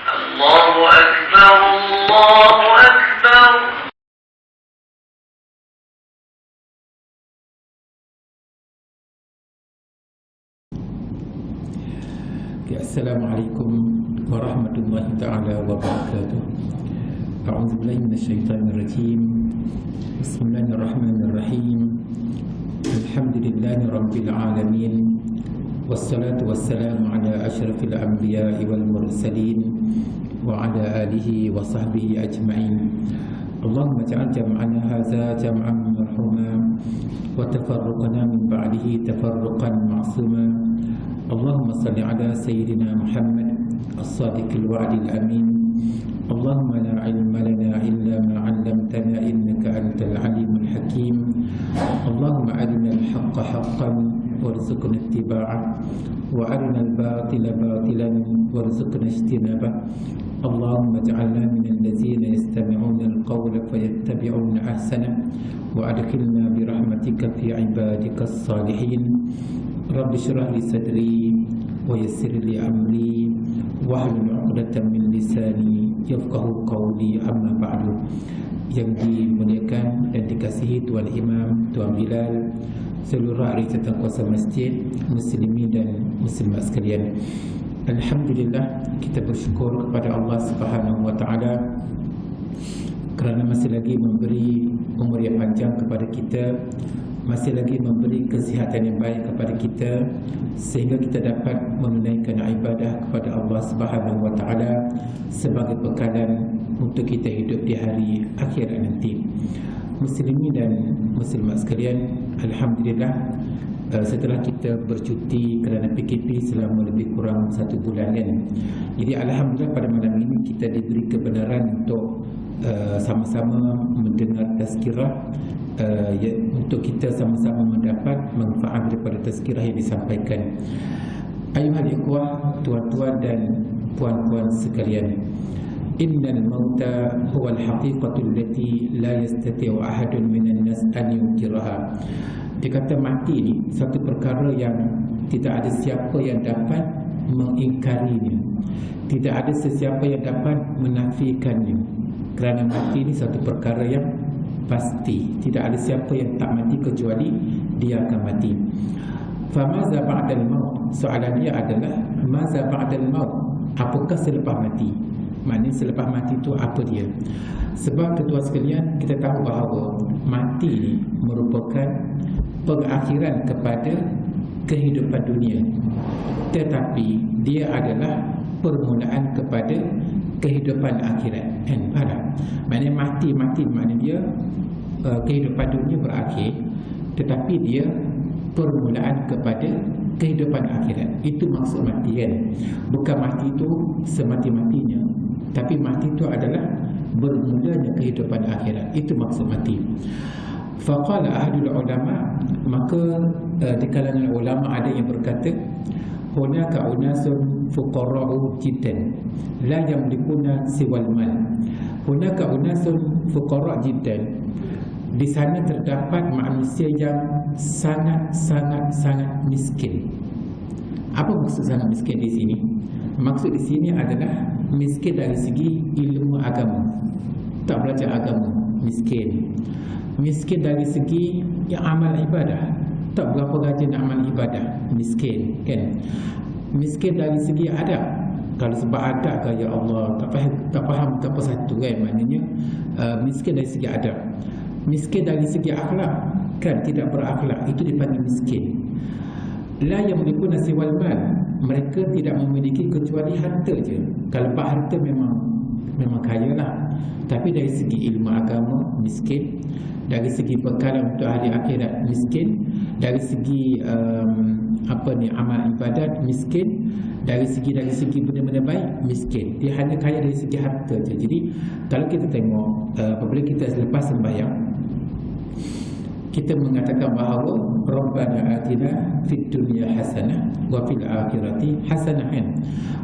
الله أكبر الله أكبر. Assalamualaikum warahmatullahi ta'ala wabarakatuh. A'udzubillahi minasyaitonirrajim. Bismillahirrahmanirrahim. Alhamdulillahi rabbil alamin. Wassalatu wassalamu ala asyrafil anbiya'i wal mursalin wa ala alihi wa sahbihi ajma'in. Allahumma ja'al jam'ana hadza jam'an marhuma wa tafarruqana min ba'dihi tafarruqan ma'suma. Allahumma salli ala sayyidina Muhammad as-sadiqil wa'dil amin. Allahumma la ilma lana illa ma 'allamtana innaka antal alimul hakim. Allahumma arina al-haqqa haqqan warzuqna ittiba'ah wa arina al-batila batilan warzuqna ijtinabah. Allahumma ij'alna minal ladzina yastami'una al-qawla fayattabi'una ahsana wa adkhilna bi rahmatika fi 'ibadikas salihin. Rabbi syrah li sadri wa yassir li amri wahlul 'uqdatam min lisani yafqahu qawli, amma ba'du. Yang dimuliakan dan dikasihi Tuan Imam, Tuan Bilal, seluruh ahli tatakuasa masjid, muslimin dan muslimat sekalian. Alhamdulillah, kita bersyukur kepada Allah Subhanahu wa taala kerana masih lagi memberi umur yang panjang kepada kita, masih lagi memberi kesihatan yang baik kepada kita, sehingga kita dapat menunaikan ibadah kepada Allah Subhanahu wa taala sebagai bekalan untuk kita hidup di hari akhirat nanti. Muslimin dan muslimat sekalian, alhamdulillah, setelah kita bercuti kerana PKP selama lebih kurang 1 bulan kan. Jadi alhamdulillah pada malam ini kita diberi kebenaran untuk sama-sama mendengar tazkirah, untuk kita sama-sama mendapat manfaat daripada tazkirah yang disampaikan. Ayuhal ikhwah, tuan-tuan dan puan-puan sekalian, innal mauta huwal haqiqatu allati la yastati'u ahadun minan nas an yunkiraha. Dia kata mati ni satu perkara yang tidak ada siapa yang dapat mengingkarinya, tidak ada sesiapa yang dapat menafikannya. Kerana mati ni satu perkara yang pasti, tidak ada siapa yang tak mati kecuali dia akan mati. Famaza ba'dal maut, soalan dia adalah maza ba'dal maut, apakah selepas mati? Maknanya selepas mati itu apa dia? Sebab ketua sekalian, kita tahu bahawa mati ni merupakan pengakhiran kepada kehidupan dunia, tetapi dia adalah permulaan kepada kehidupan akhirat. Kan? Maknanya mati maknanya dia kehidupan dunia berakhir, tetapi dia permulaan kepada kehidupan akhirat. Itu maksud mati kan. Bukan mati itu semati-matinya, tapi mati itu adalah bermulanya kehidupan akhirat. Itu maksud mati. Faqala ahlul ulama, maka di kalangan ulama ada yang berkata, hunaka unasun fuqara'u jiddan la yamlikuna siwal mal. Hunaka unasun fuqara' jiddan, di sana terdapat manusia yang sangat miskin. Apa maksud sangat miskin di sini? Maksud di sini adalah miskin dari segi ilmu agama, tak belajar agama, miskin. Miskin dari segi yang amal ibadah, tak berapa rajin amal ibadah, miskin kan. Miskin dari segi adab, kalau sebab adab kan, ya Allah, tak faham apa satu kan, maknanya miskin dari segi adab. Miskin dari segi akhlak kan, tidak berakhlak, itu dipanggil miskin. La yamlikuna siwal mal, mereka tidak memiliki kecuali harta je. Kalau bab harta memang kaya lah, tapi dari segi ilmu agama miskin, dari segi bekalan untuk hari akhirat miskin, dari segi amal ibadat miskin, dari segi benda-benda baik miskin. Dia hanya kaya dari segi harta je. Jadi kalau kita tengok apabila kita selepas sembahyang, kita mengatakan bahawa Rabbana atina fid dunya hasanah wa fil akhirati hasanah.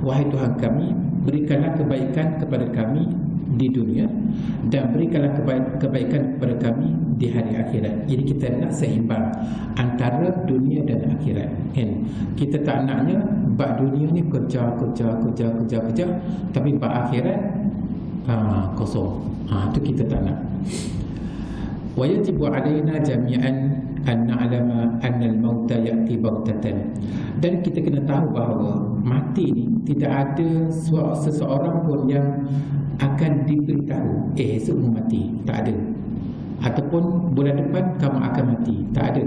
Wahai Tuhan kami, berikanlah kebaikan kepada kami di dunia dan berikanlah kebaikan kepada kami di hari akhirat. Jadi kita nak seimbang antara dunia dan akhirat kan? Kita tak naknya bab dunia ni kerja, tapi bab akhirat kosong. Tu kita tak nak. Wa yajibu alaina jami'an an na'lama anna al-mauta ya'ti baghtatan. Dan kita kena tahu bahawa mati ni tidak ada seseorang pun yang akan diberitahu esok mati, tak ada. Ataupun bulan depan kamu akan mati, tak ada.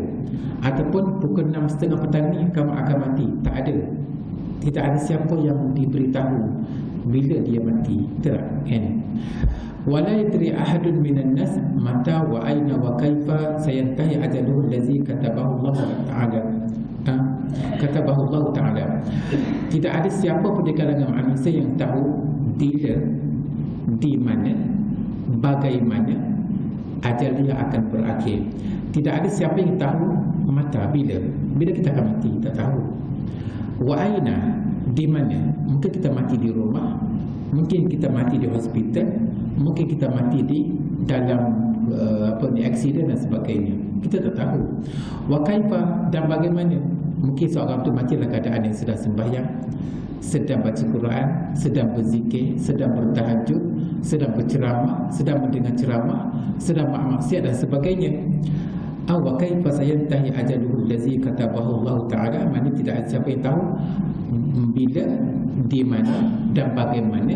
Ataupun pukul 6.30 petang ni kamu akan mati, tak ada. Tidak ada siapa yang diberitahu bila dia mati, tak kan? Wala yadri ahadun minan nas mata wa aina wa kaifa sayantahi ajaluhu allazi katabahu Allah Ta'ala. Katabahu Allah Ta'ala. Tidak ada siapa pun di kalangan manusia yang tahu bila, di mana, bagaimana ajal dia akan berakhir. Tidak ada siapa yang tahu mata bila kita akan mati, tak tahu. Wa aina, di mana? Mungkin kita mati di rumah, mungkin kita mati di hospital, mungkin kita mati di dalam aksiden dan sebagainya. Kita tak tahu. Wa kaifa, dan bagaimana? Mungkin seorang tu mati dalam keadaan yang sedang sembahyang, sedang baca Quran, sedang berzikir, sedang bertahajud, sedang berceramah, sedang mendengar ceramah, sedang maksiat dan sebagainya. Wa kaifa sayantahi ajaluhu allazi katabahu Allah Ta'ala. Mana tidak ada siapa yang tahu bila, di mana dan bagaimana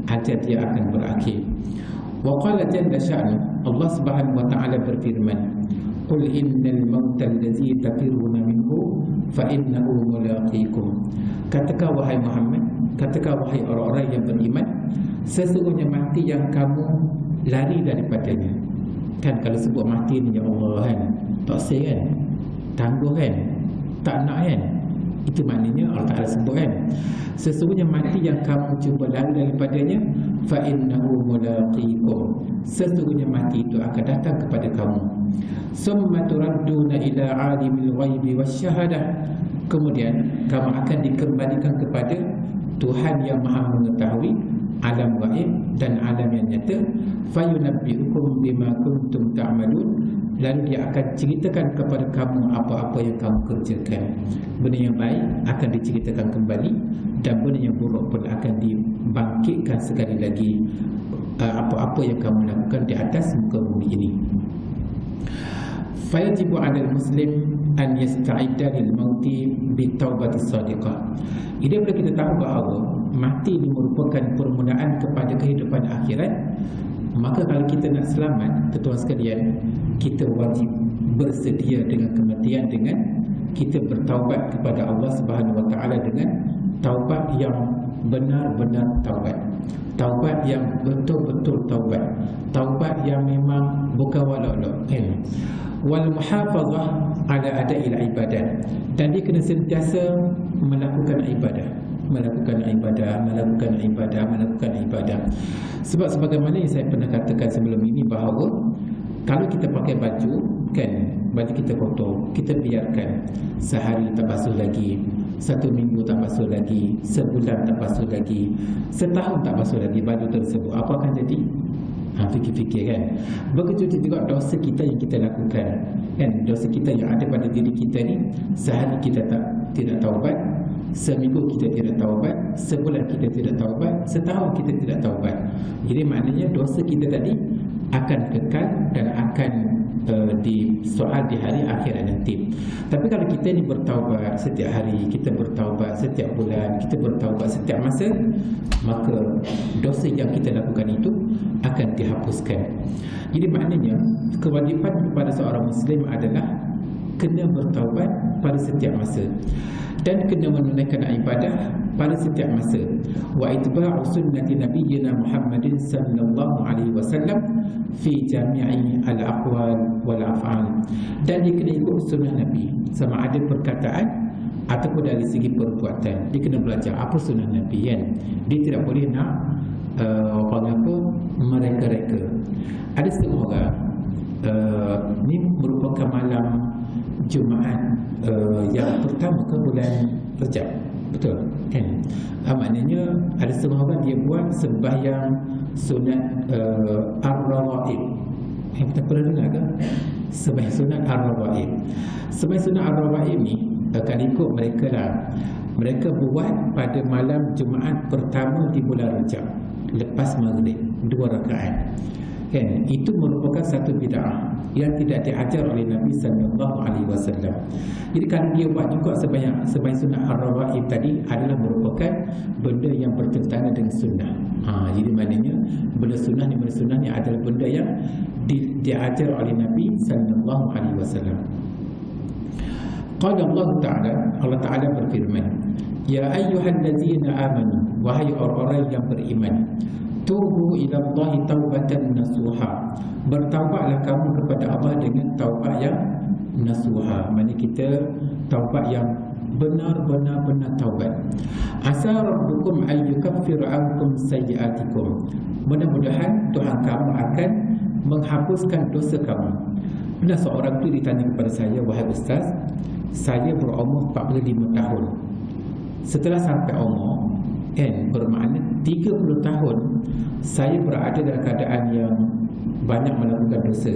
ajal dia akan berakhir. Wa qala jalla sya'nu, Allah Subhanahu wa Ta'ala berfirman, qul innal mauta allazi tafiruna minhu fa innahu mulaqikum. Katakan wahai Muhammad, katakan wahai orang-orang yang beriman, sesungguhnya mati yang kamu lari daripadanya. Kan kalau sebut mati ni, ya Allah kan, tak say kan, tangguh kan, tak nak kan, itu maknanya Allah Ta'ala sebut kan, sesungguhnya mati yang kamu cuba lari daripadanya, fa innahu mulaqikum, sesungguhnya mati itu akan datang kepada kamu. Summa turadduna ila alimil ghaibi wasyahadah, kemudian kamu akan dikembalikan kepada Tuhan yang Maha mengetahui alam gaib dan alam yang nyata. Fayunabbi'ukum bima kuntum ta'malun, lalu dia akan ceritakan kepada kamu apa-apa yang kamu kerjakan. Benda yang baik akan diceritakan kembali, dan benda yang buruk pun akan dibangkitkan sekali lagi, apa-apa yang kamu lakukan di atas muka bumi ini. Fayajibu 'alal muslim an yasta'idda lil mauti bitaubati shadiqah. Ini bila kita tahu bahawa mati ini merupakan permulaan kepada kehidupan akhirat, maka kalau kita nak selamat, tuan sekalian, kita wajib bersedia dengan kematian dengan kita bertaubat kepada Allah Subhanahu wa Ta'ala dengan taubat yang benar-benar taubat, taubat yang betul-betul taubat, taubat yang memang bukan walak-walak kan. Wal muhafazah ala ada'il ibadat, dan dia kena sentiasa melakukan ibadah, melakukan ibadah. Sebab sebagaimana yang saya pernah katakan sebelum ini, bahawa kalau kita pakai baju kan, baju kita kotor, kita biarkan sehari tak basuh lagi, 1 minggu tak basuh lagi, sebulan tak basuh lagi, setahun tak basuh lagi baju tersebut, apa akan jadi? Fikir-fikir kan. Begitu juga dosa kita yang kita lakukan kan, dosa kita yang ada pada diri kita ni, sehari kita tidak taubat, seminggu kita tidak taubat, sebulan kita tidak taubat, setahun kita tidak taubat. Jadi maknanya dosa kita tadi akan kekal dan akan disoal di hari akhirat nanti. Tapi kalau kita ni bertaubat setiap hari, kita bertaubat setiap bulan, kita bertaubat setiap masa, maka dosa yang kita lakukan itu akan dihapuskan. Jadi maknanya kewajipan kepada seorang Muslim adalah kena bertaubat pada setiap masa, dan kena menunaikan ibadah pada setiap masa. Wa itba'u sunnati nabiyyina Muhammadin sallallahu alaihi wasallam fi jami'i al-aqwal wal af'al, dan dia kena ikut sunnah Nabi, sama ada perkataan ataupun dari segi perbuatan. Dia kena belajar apa sunnah Nabi kan. Dia tidak boleh nak mereka-reka. Ada setengah orang ni merupakan malam Jumaat yang pertama ke bulan Rajab, betul kan? Maknanya ada setengah orang dia buat sembahyang sunat ar-rawaib. Kita pernah dengar ke? Sembahyang sunat ar-rawaib. Sembahyang sunat ar-rawaib ni, kalau ikut mereka lah, Mereka buat pada malam Jumaat pertama di bulan Rajab lepas maghrib 2 rakaat. Kan, itu merupakan satu bid'ah yang tidak diajar oleh Nabi sallallahu alaihi wasallam. Jadi kalau dia buat juga sebanyak sunat ar-rawaib tadi adalah merupakan benda yang bertentangan dengan sunnah. Jadi maknanya benda sunnah ni adalah benda yang diajar oleh Nabi sallallahu alaihi wasallam. Qala Allah Ta'ala berfirman, ya ayyuhallazina amanu, wahai orang-orang yang beriman, tubu ila Allahi taubatan nasuha, bertaubatlah kamu kepada Allah dengan taubat yang nasuha. Maksudnya kita taubat yang benar-benar taubat. Asa rabbukum an yukaffir ankum sayyi'atikum, mudah-mudahan Tuhan kamu akan menghapuskan dosa kamu. Pernah seorang tu ditanya kepada saya, wahai ustaz, saya berumur 45 tahun. Setelah sampai umur bermakna 30 tahun saya berada dalam keadaan yang banyak melakukan dosa,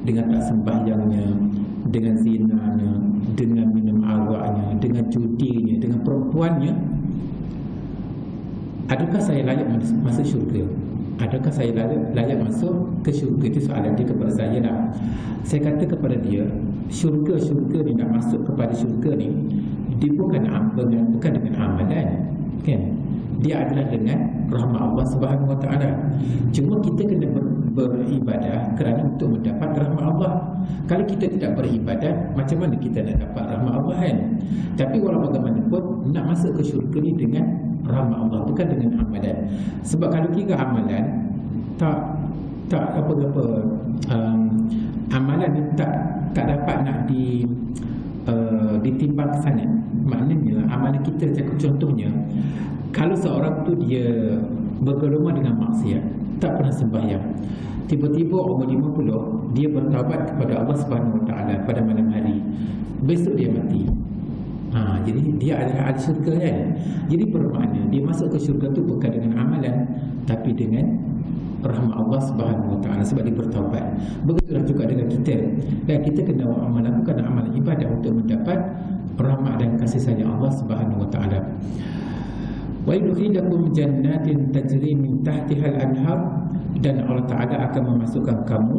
dengan tak sembahyangnya, dengan zinanya, dengan minum araknya, dengan judinya, dengan perempuannya. Adakah saya layak masuk syurga? Adakah saya layak masuk ke syurga? Itu soalan dia kepada saya lah. Saya kata kepada dia, syurga ni, nak masuk kepada syurga ni, dia bukan dengan amalan, kan? Dia adalah dengan rahmat Allah Subhanahu Wa Taala. Cuma kita kena beribadah kerana untuk mendapat rahmat Allah. Kalau kita tidak beribadah, macam mana kita nak dapat rahmat Allah, kan? Tapi walau bagaimanapun, nak masuk ke syurga ni dengan rahmat Allah, bukan dengan amalan. Sebab kalau kira amalan, tak apa-apa, amalan ni tak dapat nak ditimbang ke sana. Maknanya amalan kita, contohnya, kalau seorang tu dia bergelumah dengan maksiat, tak pernah sembahyang, tiba-tiba umur 50 dia bertaubat kepada Allah Subhanahu Wa Taala pada malam hari, besok dia mati. Jadi dia adalah ahli syurga, kan? Jadi bermakna dia masuk ke syurga tu bukan dengan amalan, tapi dengan rahmat Allah Subhanahu Wa Taala, sebab dia bertaubat. Begitulah juga dengan kita, dan kita kena melakukan amalan ibadah untuk mendapat rahmat dan kasih sayang Allah Subhanahu Wa Taala. Wa yudkhilukum jannatin tajri min tahtiha al-anhar, dan Allah Ta'ala akan memasukkan kamu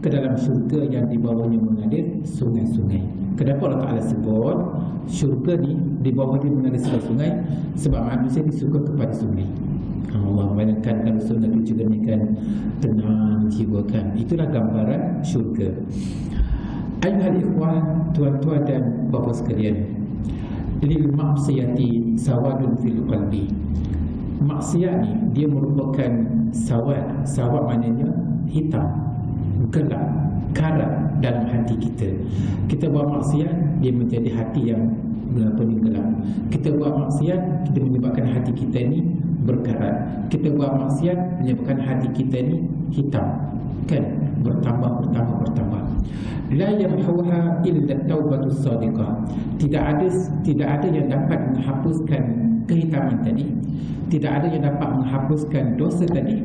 ke dalam syurga yang di bawahnya mengalir sungai-sungai. Kenapa Allah Ta'ala sebut syurga ni di bawahnya mengalir sungai? Sebab manusia ni suka kepada sungai. Allah bayangkan kalau sungai itu juga ni kan tenang jiwa, kan? Itulah gambaran syurga. Ayuhal ikhwan, tuan-tuan dan bapa sekalian, lil maksiyati sawadun fil qalbi. Maksiat ni dia merupakan sawad maknanya hitam, gelap, karat dalam hati kita. Kita buat maksiat, dia menjadi hati yang gelap. Kita buat maksiat, kita menyebabkan hati kita ni berkarat. Kita buat maksiat menyebabkan hati kita ni hitam, kan? Bertambah. La yamhuha illa taubatus sadiqah. Tidak ada yang dapat menghapuskan kehitaman tadi, tidak ada yang dapat menghapuskan dosa tadi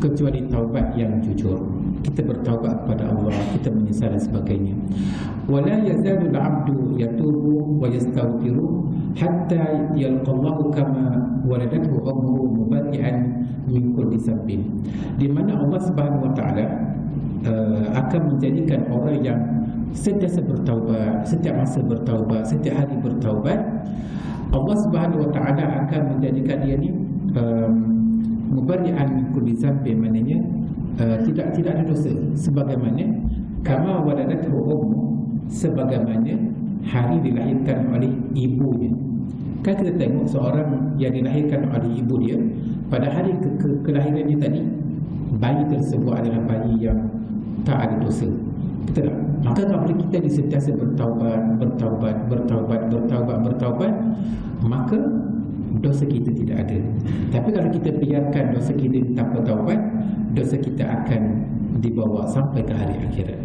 kecuali taubat yang jujur. Kita bertaubat kepada Allah, kita menyesal dan sebagainya. Wala yazalu al-'abdu yatubu wa yastaghfiru hatta yalqallahu kama waladathu ummuhu mubadi'an min kulli sabbin. Di mana Allah Subhanahu Wa Taala akan menjadikan orang yang sentiasa bertaubat, setiap masa bertaubat, setiap hari bertaubat, Allah Subhanahu Wa Taala akan menjadikan dia ni mubari'an kulli zambi, maknanya tidak ada dosa, sebagaimana kama waladathu ummu, sebagaimana hari dilahirkan oleh ibunya. Kan kita tengok seorang yang dilahirkan oleh ibu dia, pada hari kelahirannya tadi, bayi tersebut adalah bayi yang tak ada dosa. Betul tak? Maka kalau kita sentiasa bertaubat, maka dosa kita tidak ada. Tapi kalau kita biarkan dosa kita tanpa taubat, dosa kita akan dibawa sampai ke hari akhirat.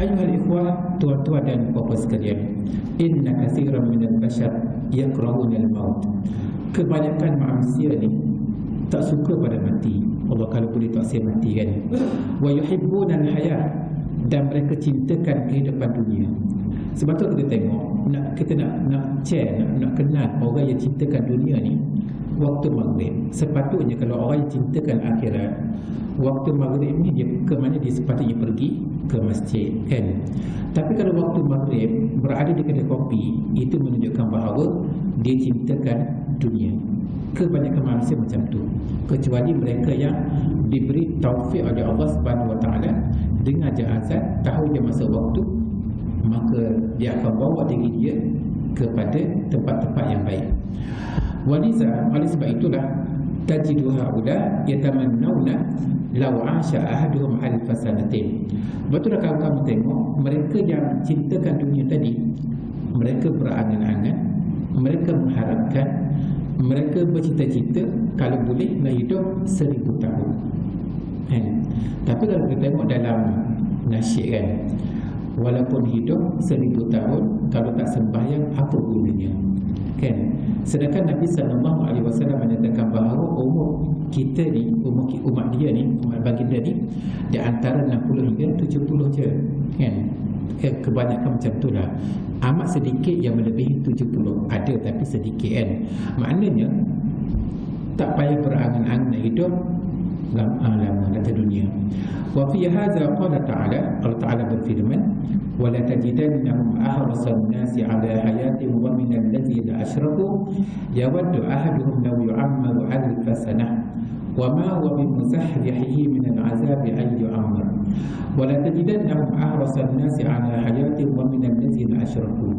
Ayuhal ikhwah, tuan-tuan dan bapa sekalian, inna katsiran minal bashar yakrahuna al-maut. Kebanyakan manusia ni tak suka pada mati. Allah kalau boleh tak saya mati, kan? Wa yuhibbuna al-hayat, dan mereka cintakan kehidupan dunia. Sebab tu kita tengok kita nak share, nak kenal orang yang ciptakan dunia ni waktu maghrib. Sepatutnya kalau orang yang ciptakan akhirat, waktu maghrib ni dia ke mana dia sepatutnya pergi ke masjid, kan? Tapi kalau waktu maghrib berada di kedai kopi, itu menunjukkan bahawa dia ciptakan dunia. Kebanyakan manusia macam tu, kecuali mereka yang diberi taufik oleh Allah Subhanahu Wa Taala dengar je azan, tahu je masa waktu, maka dia akan bawa diri dia kepada tempat-tempat yang baik. Waliza, oleh sebab itulah tajidu haula yatamannawna law 'asha ahaduhum alf sanatin. Betul kalau kamu tengok mereka yang cintakan dunia tadi, mereka berangan-angan, mereka mengharapkan, mereka bercita-cita kalau boleh nak hidup 1000 tahun. Tapi kalau kita tengok dalam nasyid, kan, walaupun hidup 1000 tahun kalau tak sembahyang, apa gunanya, kan? Sedangkan Nabi SAW menyatakan bahawa umur kita ni, umat dia ni, umat baginda ni, di antara 60 hingga 70 je, kan? Kebanyakan macam tu lah. Amat sedikit yang melebihi 70. Ada tapi sedikit, kan? Maknanya tak payah berangan-angan nak hidup lama dalam dunia. Wa fi hadza qala ta'ala, Allah Ta'ala berfirman, wa la tajidannahum ahrasan nasi 'ala hayatin wa min allazina asyraku yawaddu ahaduhum law yu'ammaru alf sanah wa ma huwa bimuzahzihi min al'azab an yu'ammar wa la tajidannahum ahrasan nasi 'ala hayatin wa min allazina asyraku.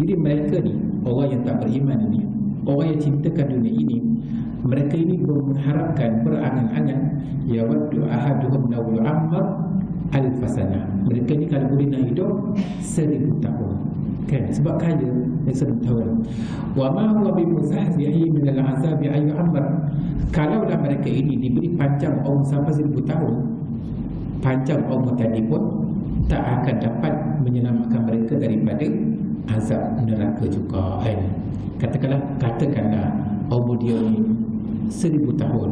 Jadi mereka ni, orang yang tak beriman ni, orang yang cintakan dunia ini, mereka ini mengharapkan, berangan-angan, yawaddu ahaduhum law yu'ammar alf sanah. Mereka ni kalau boleh nak hidup 1000 tahun, kan? Sebab kaya 1000 tahun. Wa ma huwa bimuzahzihi min al'azab an yu'ammar. Kalaulah mereka ini diberi panjang umur sampai 1000 tahun, panjang umur tadi pun tak akan dapat menyelamatkan mereka daripada azab neraka juga, kan? Katakanlah umur dia ni 1000 tahun.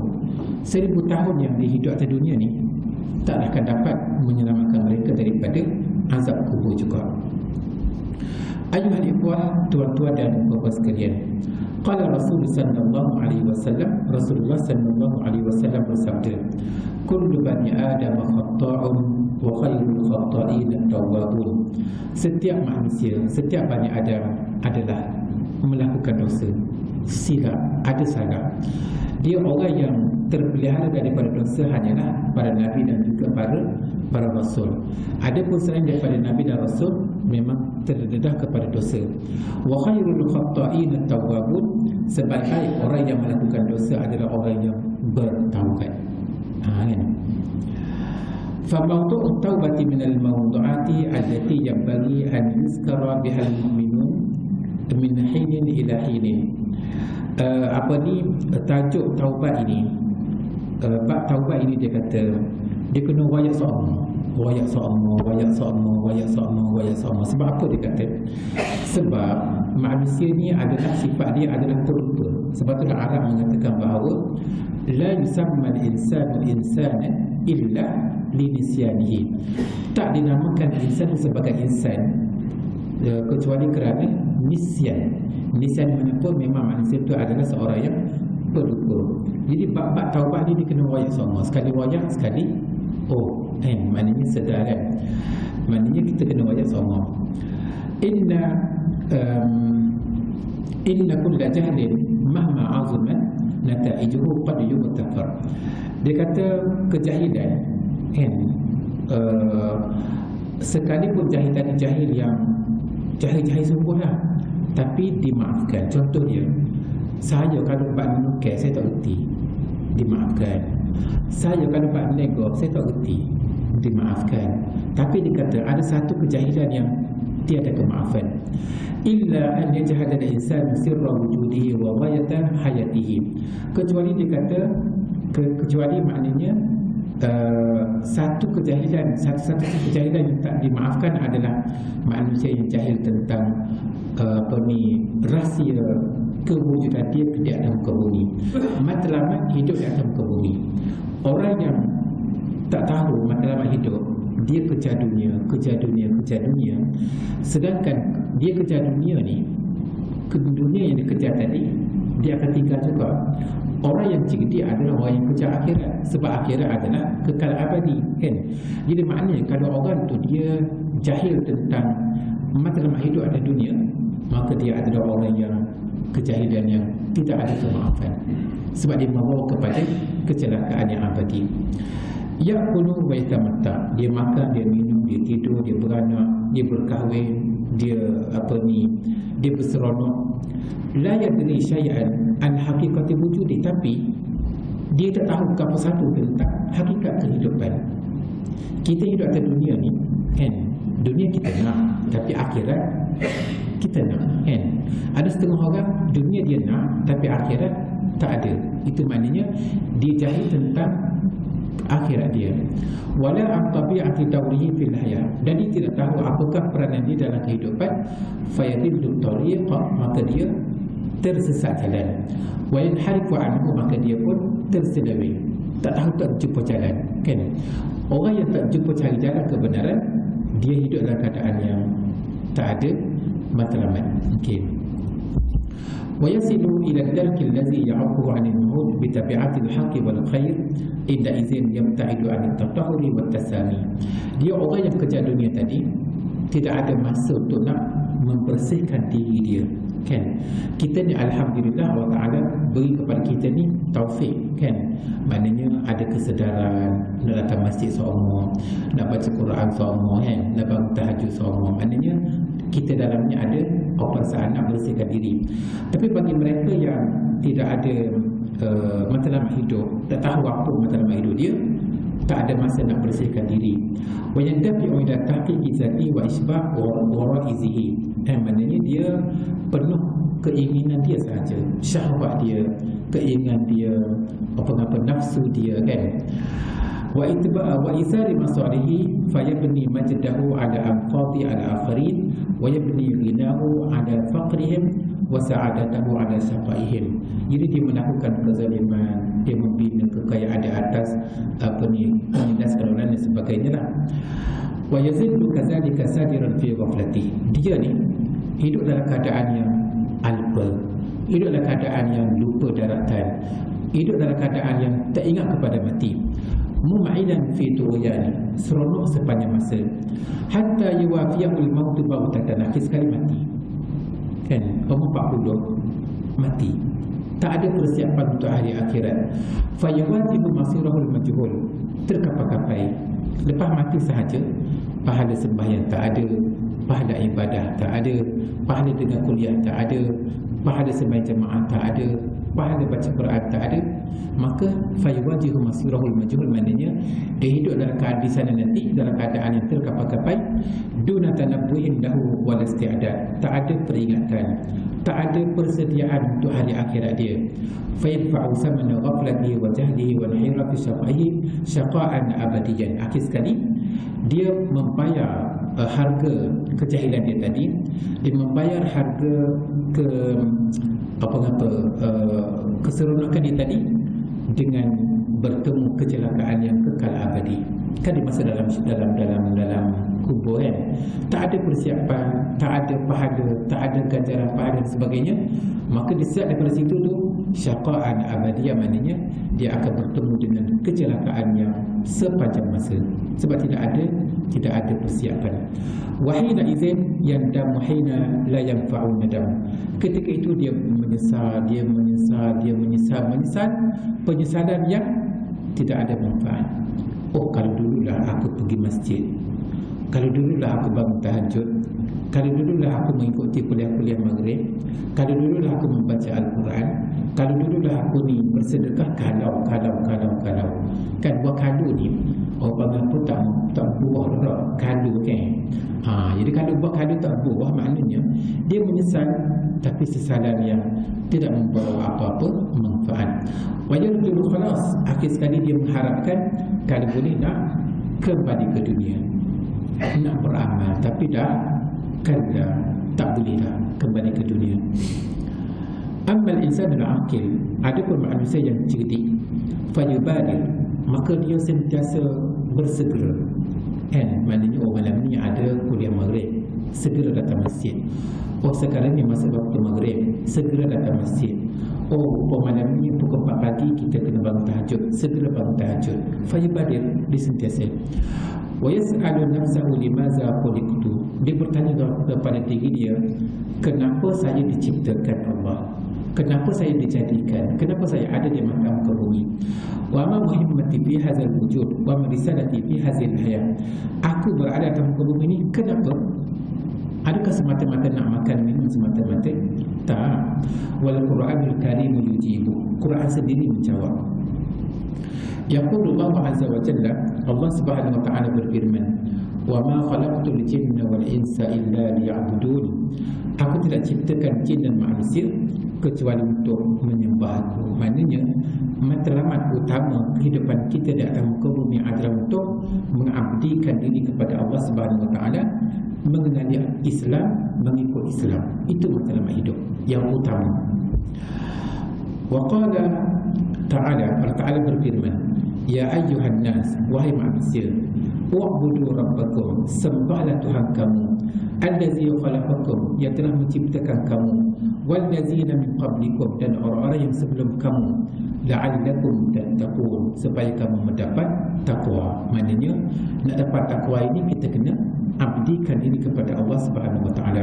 1000 tahun yang dia hidup atas dunia ni tak akan dapat menyelamatkan mereka daripada azab kubur juga. Ayuhal ikhwah, tuan-tuan dan puan-puan sekalian, qala Rasulullah sallallahu alaihi wasallam, Rasulullah sallallahu alaihi wasallam bersabda, kullu bani adam khata'un wa khairul khata'in at-tawwabun. Setiap manusia, setiap bani Adam adalah melakukan dosa, silap, ada salah. Dia orang yang terpelihara daripada dosa hanyalah para nabi dan juga para rasul. Adapun selain daripada nabi dan rasul, memang terdedah kepada dosa. Wa khairul khata'in at-tawwabun. Sebaik-baik orang yang melakukan dosa adalah orang yang bertaubat. فَمَوْضُعُ التَّوْبَةِ مِنَ الْمَوْضُعَاتِ الَّتِي يَنبَغِي أَنْ يُذْكَرَ بِهَا الْمُؤْمِنُونَ مِنْ حِينٍ إِلَى حِينٍ. Tajuk taubat ini, bab taubat ini dia kata dia kena wayak sama. Sebab apa dia kata? Sebab manusia ni adalah sifat dia adalah terlupa. Sebab itulah Arab mengatakan bahawa la yusammal insanu insanan illa linisyanihi. Tak dinamakan insan sebagai insan kecuali kerana nisyan. Nisyan mana pun memang manusia itu adalah seorang yang pelupa. Jadi bab-bab taubat ni dia kena wayak sama. Sekali wayak, sekali maknanya sedar, kan? Maknanya kita kena wayak sama. Inna kulla jahlin mahma azuman nataijuhu qad yubtafar. Dia kata kejahilan, kan, sekalipun jahilan jahil yang jahil sungguh lah, tapi dimaafkan. Contoh dia, saya kalau buat menukar saya tak reti, dimaafkan. Saya kalau buat menego saya tak reti, dimaafkan. Tapi dia kata ada satu kejahilan yang tiada kemaafan. Illa an yajhada al-insan sirra wujudihi wa ghayatan hayatihi. Kecuali dia kata kecuali maknanya satu kejahilan, satu kejahilan yang tak dimaafkan adalah manusia yang jahil tentang rahsia kewujudan dia di atas muka bumi, matlamat hidup di atas muka bumi. Orang yang tak tahu matlamat hidup dia kejar dunia. Sedangkan dia kejar dunia ni, dunia yang dikejar tadi, dia akan tinggal juga. Orang yang cerdik adalah orang yang kejar akhirat, sebab akhirat adalah kekal abadi, kan? Jadi maknanya kalau orang tu dia jahil tentang matlamat hidup ada dunia, maka dia adalah orang yang kejahilan yang tidak ada kemaafan, sebab dia membawa kepada kecelakaan yang abadi. Ya'kulu wa yatamatta, dia makan, dia minum, dia tidur, dia beranak, dia berkahwin, dia dia berseronok. La yadri syai'an an haqiqati wujudi, tapi dia tak tahu apa satu tentang hakikat kehidupan. Kita hidup atas dunia ni, kan? Dunia kita nak, tapi akhirat kita nak, kan? Ada setengah orang dunia dia nak, tapi akhirat tak ada. Itu maknanya dia jahil tentang akhirat dia. Wala an tabi'ati dawrihi fil hayat, dan dia tidak tahu apakah peranan dia dalam kehidupan. Fayadillu tariqa, maka dia tersesat jalan. Wa yanharifu anhu, maka dia pun tersedawai, tak tahu, tak jumpa jalan, kan? Orang yang tak jumpa cari jalan kebenaran, dia hidup dalam keadaan yang tak ada matlamat. Okey. Wa yasilu ila ad-darki allazi ya'uqu 'anil nuhud bi tabi'ati al-haqqi wal khair inda izin yabta'idu 'anil tatahhuri wat tasami. Dia orang yang kejar dunia tadi tidak ada masa untuk nak membersihkan diri dia, kan? Kita ni alhamdulillah Allah Ta'ala beri kepada kita ni taufik, kan? Maknanya ada kesedaran nak datang masjid seumur, nak baca Quran seumur, kan? Nak bangun tahajud seumur. Maknanya kita dalamnya ada perasaan nak bersihkan diri. Tapi bagi mereka yang tidak ada matlamat hidup, tak tahu apa matlamat hidup dia, tak ada masa nak bersihkan diri. Wa yandafi'u ila tahqiqi zati wa isbah wa ra'izihi. Maknanya dia penuh keinginan dia sahaja, syahwat dia, keinginan dia, apa-apa nafsu dia, kan? Wa ittiba'a wa isari masalihi fayabni majdahu ala anqati ala akharin wa yabni ghinahu ala faqrihim wa sa'adatahu ala syaqaihim. Jadi dia melakukan kezaliman, dia membina kekayaan di atas menindas orang dan sebagainya lah. Wa yazillu kadzalika sadiran fi ghaflati. Dia ni hidup dalam keadaan yang alpa, hidup dalam keadaan yang lupa daratan, hidup dalam keadaan yang tak ingat kepada mati. Muma'ilan fi tu'yani, seronok sepanjang masa, hatta yuwafiyahul mautu bautatan, akhir sekali mati, kan? Umur 40 mati, tak ada persiapan untuk hari akhirat. Fayawajibu masirahul majhul, terkapai-kapai. Lepas mati sahaja, pahala sembahyang tak ada, pahala ibadah tak ada, pahala dengar kuliah tak ada, pahala sembahyang jemaah tak ada, pahala baca Quran tak ada. Maka fayawajibu masirahul majhul, maknanya dia hidup dalam keadaan di sana nanti dalam keadaan yang terkapai-kapai. Duna tanabbuhin lahu wal isti'dad, tak ada peringatan, tak ada persediaan untuk hari akhirat dia. Fayadfa'u samana ghaflatihi wa jahlihi wa inhirafi syaqaihi syaqa'an abadiyan. Akhir sekali dia membayar harga kejahilan dia tadi, dia membayar harga keseronokan dia tadi dengan bertemu kecelakaan yang kekal abadi. Kan dia masa dalam kubur, kan? Tak ada persiapan, tak ada pahala, tak ada ganjaran pahala dan sebagainya. Maka dia siap daripada situ tu syaqa'an abadiyah, maknanya dia akan bertemu dengan kecelakaan yang sepanjang masa, sebab tidak ada persiapan. Wahina izin yandamu hina la yanfa'u nadam. Ketika itu dia menyesal, penyesalan yang tidak ada manfaat. Oh, kalau dululah aku pergi masjid, kalau dululah aku bangun tahajud, kalau dululah aku mengikuti kuliah-kuliah maghrib, kalau dululah aku membaca Al-Quran, kalau dululah aku ni bersedekah, kalau kan buat kalau ni orang pun tak buah dah kalau, kan? Jadi kalau buat kalau tak buah, maknanya dia menyesal, tapi sesalan yang tidak membawa apa-apa manfaat. Wajadul khalas, akhir sekali dia mengharapkan kalau boleh nak kembali ke dunia, nak beramal, tapi tak boleh dah kembali ke dunia. Amal insan al-aqil, adapun manusia yang cerdik, fayubadir, maka dia sentiasa bersegera, Maknanya malam ni ada kuliah maghrib, segera datang masjid. Sekarang ni masa waktu maghrib, segera datang masjid. Malam ni pukul 4 pagi kita kena bangun tahajud, segera bangun tahajud. Fayabadir, dia sentiasa. Wa yas'alu nafsahu limaza khuliqtu. Dia bertanya kepada diri dia, kenapa saya diciptakan Allah? Kenapa saya dijadikan? Kenapa saya ada di muka bumi? Wa ma muhimmati fi hadzal wujud wa ma risalati fi hadzal hayat. Aku berada di muka bumi ini kenapa? Adakah semata-mata nak makan minum semata-mata? Tak. Wal Qur'anul Karim yujibu. Quran sendiri menjawab. Yaqulu Allah Azza wa Jalla, Allah Subhanahu wa Ta'ala berfirman, "Wa ma khalaqtul jinna wal insa illa liya'budun." Aku tidak ciptakan jin dan manusia kecuali untuk menyembah Aku. Maknanya matlamat utama kehidupan kita di atas muka bumi adalah untuk mengabdikan diri kepada Allah Subhanahu wa Ta'ala, mengenali Islam, mengikut Islam. Itu matlamat hidup yang utama. Wa qala ta'ala, Allah Ta'ala berfirman, ya ayyuhan nas, wahai manusia, wa'budu rabbakum, sembahlah Tuhan kamu, allazi khalaqakum, yang telah menciptakan kamu, wallazina min qablikum, dan orang-orang yang sebelum kamu, la'allakum tattaqun, supaya kamu mendapat takwa. Maknanya nak dapat takwa ini kita kena abdikan diri kepada Allah Subhanahu wa Ta'ala.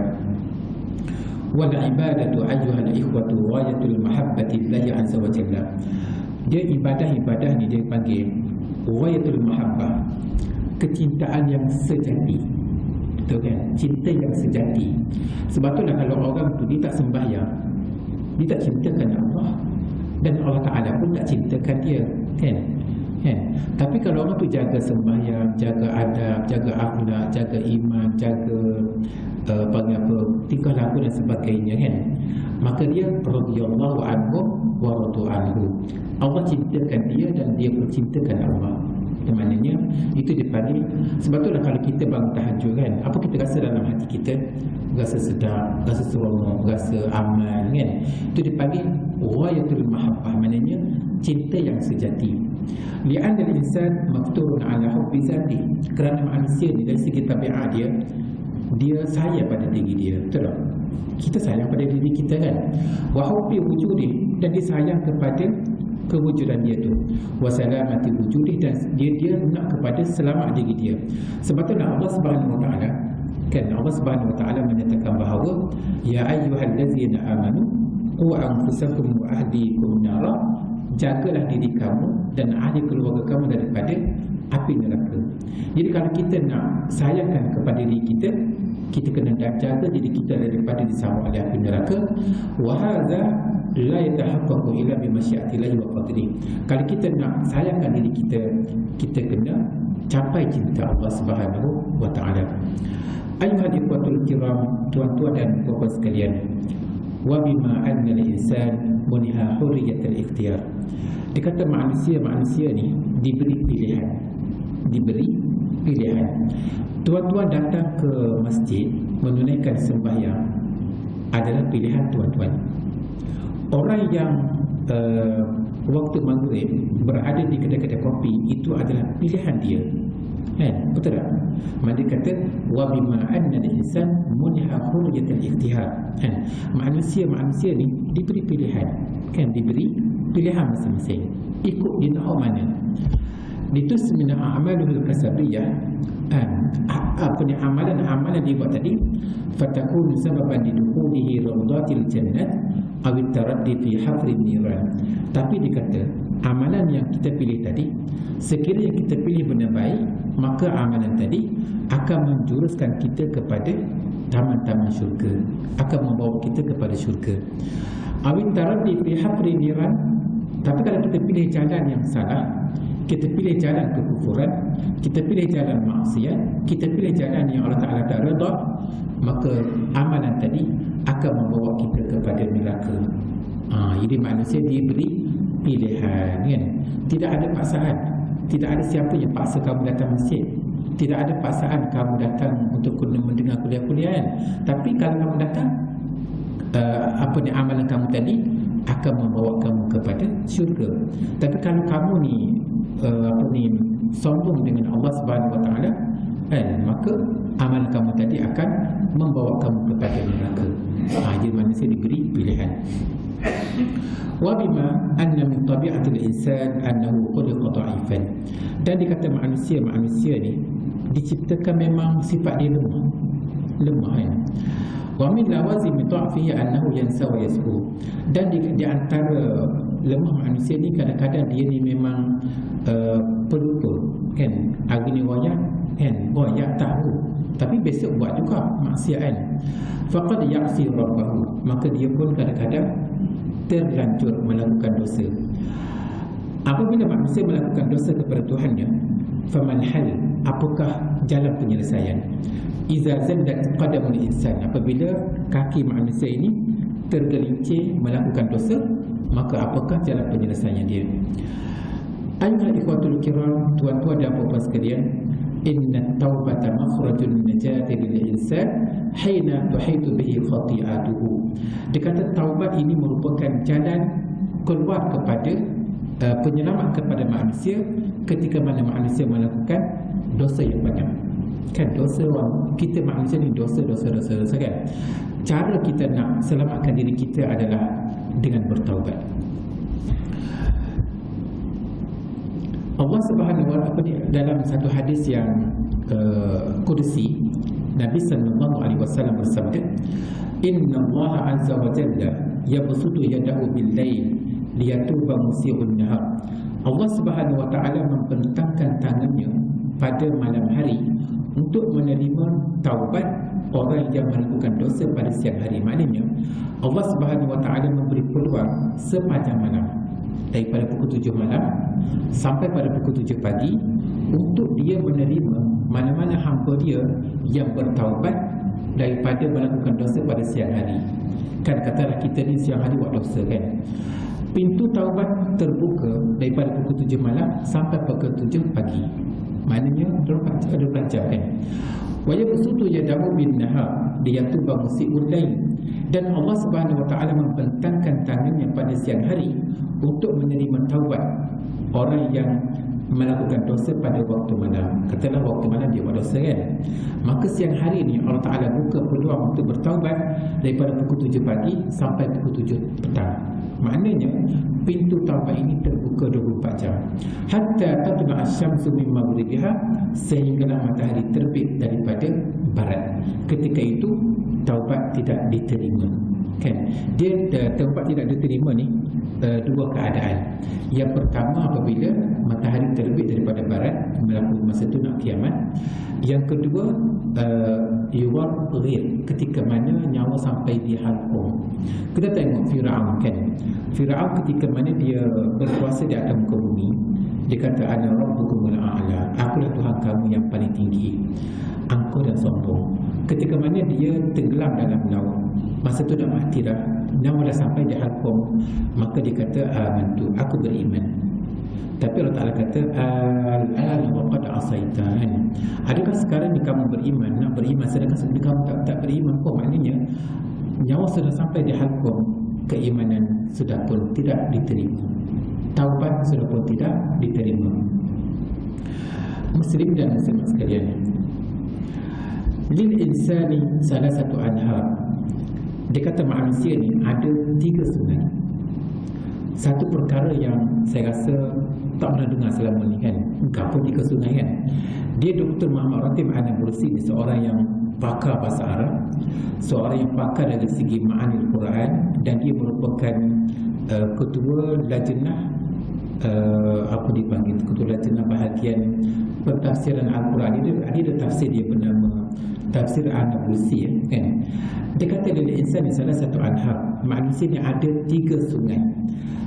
Wal ibadatu ayyuhal ikhwatu ghayatul mahabbati lillahi azza wa jalla. Dia ibadah ni dia panggil ghayatul mahabbah, kecintaan yang sejati. Betul kan? Cinta yang sejati. Sebab itulah kalau orang tu dia tak sembahyang, dia tak cintakan Allah, dan Allah Ta'ala pun tak cintakan dia, kan? Tapi kalau orang tu jaga sembahyang, jaga adab, jaga akhlak, jaga iman, jaga tingkah laku dan sebagainya, kan, maka dia radhiyallahu anhu wa radu anhu. Allah cintakan dia dan dia pun cintakan Allah. Maknanya itu dipanggil. Sebab itulah kalau kita bangun tahajud, kan, apa kita rasa dalam hati kita? Rasa sedap, rasa seronok, rasa aman, kan? Itu dipanggil ghayatul mahabbah, maknanya cinta yang sejati. Li'anna al-insan mafturun ala hubbi zati. Kerana manusia ni dari segi tabiat dia sayang pada diri dia, betul tak? Kita sayang pada diri kita, kan? Wa hubbi wujudi, dan dia sayang kepada kewujudan dia tu. Wa salamati wujudi, dan dia nak kepada selamat diri dia. Sebab tu Allah Subhanahu wa Ta'ala, kan, Allah Subhanahu wa Ta'ala menyatakan bahawa ya ayyuhallazina amanu qu anfusakum wa ahlikum nara, jagalah diri kamu dan ahli keluarga kamu daripada api neraka. Jadi kalau kita nak sayangkan kepada diri kita, kita kena jaga diri kita daripada disambar oleh api neraka. Wa hadza la yatahaqqaqu illa bi masyiatillahi wa qadrihi. Kalau kita nak sayangkan diri kita, kita kena capai cinta Allah Subhanahu wa Ta'ala. Ayuhal ikhwatul kiram, tuan-tuan dan puan-puan sekalian, wa bima anna al-insan muniha hurriyatul ikhtiyar. Dia kata manusia ni diberi pilihan. Tuan-tuan datang ke masjid menunaikan sembahyang adalah pilihan tuan-tuan. Orang yang waktu maghrib berada di kedai-kedai kopi, itu adalah pilihan dia, kan? Betul tak? Maka kata wa bima anna al-insan muniha hurriyatul ikhtiyar, kan? Manusia ni diberi pilihan, kan? Diberi pilihan masing-masing, ikut dia nak mana. Litusmina a'maluhul kasabiyah, apa ni amalan dia buat tadi, fatakunu sababan lidukhulihi rawdatil jannat aw taraddi fi hafrin niran. Tapi dikata amalan yang kita pilih tadi, sekiranya kita pilih benda baik, maka amalan tadi akan menjuruskan kita kepada taman-taman syurga, akan membawa kita kepada syurga. Aw taraddi fi hafrin niran. Tapi kalau kita pilih jalan yang salah, kita pilih jalan kekufuran, kita pilih jalan maksiat, kita pilih jalan yang Allah Ta'ala tak redha, maka amalan tadi akan membawa kita kepada neraka. Jadi manusia diberi pilihan, kan? Tidak ada paksaan. Tidak ada siapa yang paksa kamu datang masjid. Tidak ada paksaan kamu datang untuk mendengar kuliah-kuliah, kan? Tapi kalau kamu datang, amalan kamu tadi akan membawa kamu kepada syurga. Tapi kalau kamu ni sombong dengan Allah Subhanahu wa Ta'ala, kan, maka amal kamu tadi akan membawa kamu kepada neraka. Jadi manusia diberi pilihan. Wa bima anna min tabi'atil insan annahu khuliqa dha'ifan. Dan dikata manusia ni diciptakan memang sifat dia lemah kan. Wa min lawazim dha'fihi annahu yansa wa yashu. Dan di antara lemah manusia ni kadang-kadang dia ni memang pelupa kan, agni wayah kan, wayah tahu tapi besok buat juga maksiat kan. Faqad ya'si rabbahu, maka dia pun kadang-kadang terlanjur melakukan dosa. Apabila manusia melakukan dosa kepada Tuhannya, faman hal, apakah jalan penyelesaian? Iza zallat qadamul insan, apabila kaki manusia ini tergelincir melakukan dosa, maka apakah jalan penyelesaiannya dia? Ayuhal ikhwatul kiram, tuan-tuan dan puan-puan sekalian, inna taubata makhrajun najati lil insan hina tuhitu bihi khati'atuhu. Dikata taubat ini merupakan jalan keluar kepada penyelamat kepada manusia ketika mana manusia melakukan dosa yang banyak. Kan dosa kita manusia ni dosa kan. Cara kita nak selamatkan diri kita adalah dengan bertaubat. Allah Subhanahu wa ta'ala dalam satu hadis yang qudsi, Nabi sallallahu alaihi wasallam bersabda, "Inna Allah azza wa jalla yabsutu yadahu bil-lail liyatuba musii'un nahar." Allah Subhanahu wa ta'ala membentangkan tangannya pada malam hari untuk menerima taubat orang yang melakukan dosa pada siang hari. Maknanya Allah Subhanahu wa ta'ala memberi peluang sepanjang malam, daripada pukul 7 malam sampai pada pukul 7 pagi, untuk dia menerima mana-mana hamba dia yang bertaubat daripada melakukan dosa pada siang hari. Kan katalah kita ni siang hari buat dosa kan, pintu taubat terbuka daripada pukul 7 malam sampai pukul 7 pagi, maknanya 24 jam kan. Wa yabsutu yadahu bin nahar liyatuba musii'ul lail. Dan Allah Subhanahu wa ta'ala membentangkan tangannya pada siang hari untuk menerima taubat orang yang melakukan dosa pada waktu malam. Katalah waktu malam dia buat dosa kan, maka siang hari ni Allah Ta'ala buka peluang untuk bertaubat daripada pukul 7 pagi sampai pukul 7 petang. Maknanya pintu taubat ini terbuka 24 jam hatta tatlu'a asy-syamsu min maghribiha, sehinggalah matahari terbit daripada barat. Ketika itu taubat tidak diterima kan. Dia taubat tidak diterima ni dua keadaan. Yang pertama apabila matahari terbit daripada barat, melakukan masa itu nak kiamat. Yang kedua yuwar ghir, ketika mana nyawa sampai di halqum. Kita tengok Fir'aun kan. Fir'aun ketika mana dia berkuasa di atas muka bumi, dia kata ana rabbukumul a'la, akulah Tuhan kamu yang paling tinggi. Angkuh dan sombong. Ketika mana dia tenggelam dalam laut, masa tu dah mati dah, nyawa dah sampai di halqum, maka dia kata amantu, aku beriman. Tapi Allah Ta'ala kata al-an wa qad asaitan. Adakah sekarang ni kamu beriman? Nak beriman sedangkan sebelum kamu tak beriman pun, maknanya nyawa sudah sampai di halqum, keimanan sudah pun tidak diterima, taubat sudah pun tidak diterima. Muslim dan muslimat sekalian, lil insani salah satu anhar. Dia kata manusia ni ada 3 sungai. Satu perkara yang saya rasa tak pernah dengar selama ni kan, apa 3 sungai kan. Dia Dr. Muhammad Ratib An-Nabulsi, seorang yang pakar bahasa Arab, seorang yang pakar dari segi ma'anil Quran, dan dia merupakan ketua lajnah apa dipanggil, ketua lajnah bahagian pentafsiran Al-Quran. Dia ada tafsir dia bernama Tafsir An-Nabulsi kan. Dia kata lil insani salah satu anhar, manusia ni ada 3 sungai.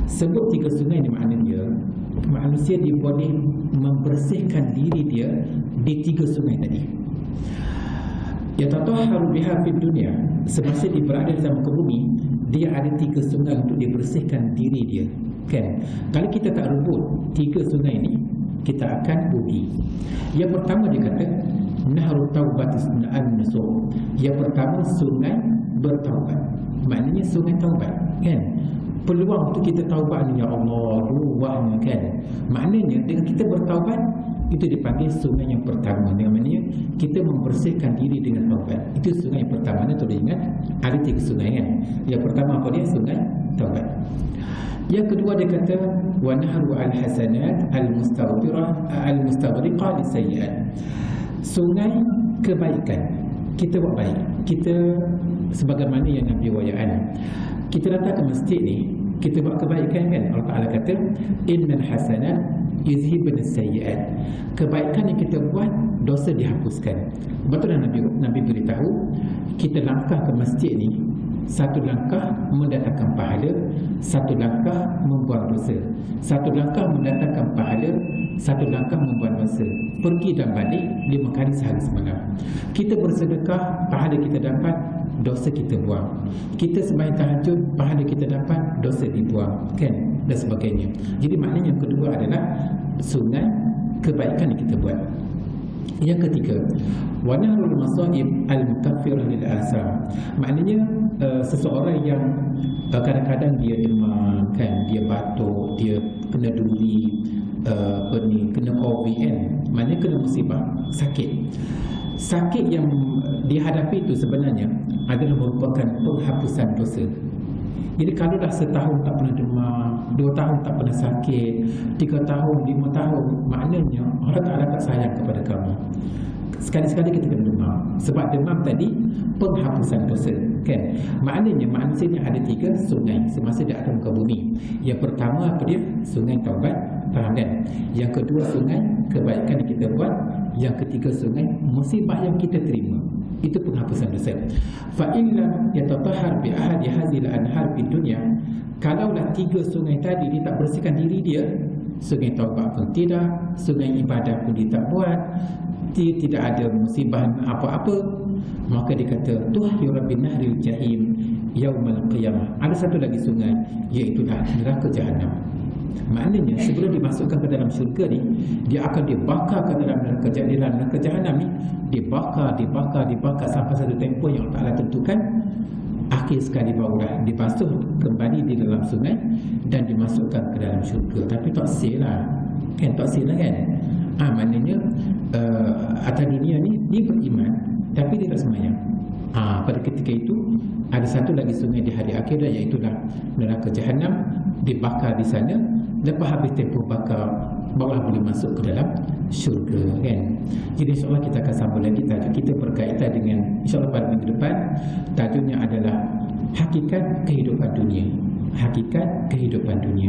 Sebut 3 sungai ni maknanya manusia dia boleh membersihkan diri dia di 3 sungai tadi. Ya tatahharu biha fid dunya, semasa dia berada di muka bumi, dia ada 3 sungai untuk dia bersihkan diri dia kan. Kalau kita tak rebut 3 sungai ni, kita akan rugi. Yang pertama dia kata nahru taubatis an-nusuk. Yang pertama sungai bertaubat, maknanya sungai taubat kan. peluang untuk kita taubat ni, ya Allah, luahnya kan. Maknanya dengan kita bertaubat, itu dipanggil sungai yang pertama. Dengan maknanya kita membersihkan diri dengan taubat. Itu sungai yang pertama. Itu ingat, ada 3 sungai kan. Yang pertama apa dia? Sungai taubat. Yang kedua dia kata wa nahru al-hasanat al-mustaghriqah lisayyi'at. Sungai kebaikan. Kita buat baik. Kita sebagaimana yang Nabi wahyukan. Kita datang ke masjid ni, kita buat kebaikan kan. Allah Taala kata innal hasanat yuzhibun as-sayyi'at. Kebaikan yang kita buat, dosa dihapuskan. Betul Nabi beritahu kita langkah ke masjid ni, satu langkah mendatangkan pahala, satu langkah membuang dosa. Satu langkah mendatangkan pahala, satu langkah membuang dosa. Pergi dan balik 5 kali sehari semalam. Kita bersedekah, pahala kita dapat, dosa kita buang. Kita sembahyang tahajud, pahala kita dapat, dosa dibuang kan, dan sebagainya. Jadi maknanya yang kedua adalah sungai kebaikan yang kita buat. Yang ketiga, wa nahrul masaib al-mukaffirah lil asam. Maknanya seseorang yang kadang-kadang dia demam kan, dia batuk, dia kena duri, kena COVID kan, maknanya kena musibah, sakit. Sakit yang dihadapi itu sebenarnya adalah merupakan penghapusan dosa. Jadi kalau dah setahun tak pernah demam, 2 tahun tak pernah sakit, 3 tahun, 5 tahun, maknanya Allah Ta'ala tak sayang kepada kamu. Sekali-sekali kita kena demam. Sebab demam tadi penghapusan dosa kan. Maknanya manusia ni ada 3 sungai semasa di atas muka bumi. Yang pertama apa dia? Sungai taubat, faham kan? Yang kedua sungai kebaikan yang kita buat. Yang ketiga sungai musibah yang kita terima. Itu penghapusan dosa. Fa illa yatatahhar bi ahadi hadhil anhar fid dunya. Kalaulah 3 sungai tadi dia tak bersihkan diri dia, sungai taubat pun tidak, sungai ibadah pun dia tak buat, dia tidak ada musibah apa-apa, maka dia kata tuhyu rabbin nahril jahim yaumal qiyamah. Ada satu lagi sungai, iaitu neraka jahanam. Maknanya sebelum dimasukkan ke dalam syurga ni, dia akan dibakar ke dalam neraka jahanam ni, dibakar sampai satu tempoh yang Allah tentukan. Akhir sekali barulah dibasuh kembali di dalam sungai dan dimasukkan ke dalam syurga. Tapi tak silah kan, tak silah kan. Maknanya atas dunia ni dia beriman tapi dia tak sembahyang. Pada ketika itu ada satu lagi sungai di hari akhirat, iaitu neraka jahanam, dibakar di sana. Lepas habis tempoh bakar, barulah boleh masuk ke dalam syurga kan. Jadi insyaAllah kita akan sambung lagi tajuk kita berkaitan dengan, insyaAllah pada minggu depan, tajuknya adalah hakikat kehidupan dunia. Hakikat kehidupan dunia.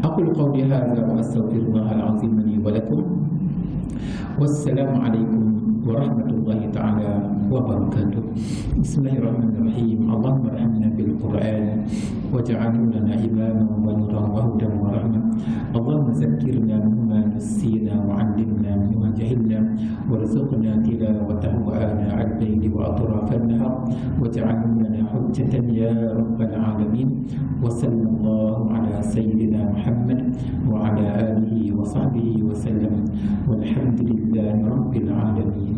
Aqulu qawli hadza wa astaghfirullahal azim li wa lakum. Wassalamualaikum warahmatullahi ta'ala wabarakatuh. Bismillahirrahmanirrahim. Allahumma rahmina bil Qur'an waj'alhu lana imaman wa nuran wa hudan wa rahmah. Allahumma zakkirna mimma nasina wa 'allimna mimma jahilna warzuqna tilawatahu ana al-layli wa atrafan nahar waj'alhu lana hujjatan ya rabbal alamin. Wa sallallahu ala sayyidina Muhammad wa ala alihi wa sahbihi wa sallam. Walhamdulillahi rabbil alamin.